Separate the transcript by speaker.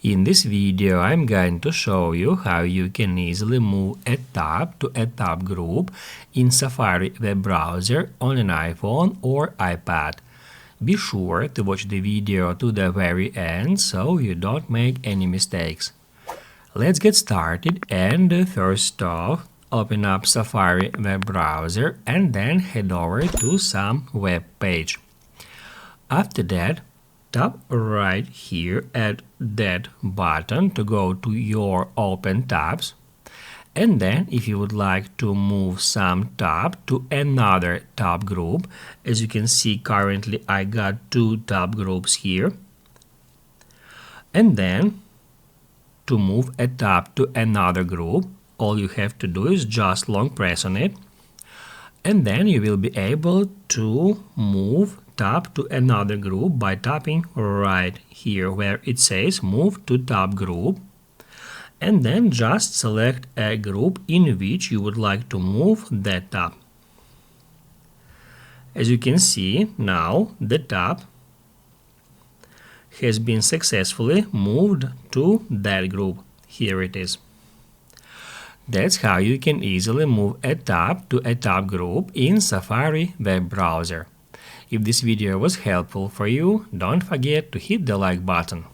Speaker 1: In this video, I'm going to show you how you can easily move a tab to a tab group in Safari web browser on an iPhone or iPad. Be sure to watch the video to the very end so you don't make any mistakes. Let's get started, and first off, open up Safari web browser and then head over to some web page. After that, tap right here at that button to go to your open tabs, and then if you would like to move some tab to another tab group, as you can see currently I got two tab groups here, and then to move a tab to another group, all you have to do is just long press on it, and then you will be able to move tab to another group by tapping right here where it says move to tab group, and then just select a group in which you would like to move that tab. As you can see, now the tab has been successfully moved to that group. Here it is. That's how you can easily move a tab to a tab group in Safari web browser. If this video was helpful for you, don't forget to hit the like button.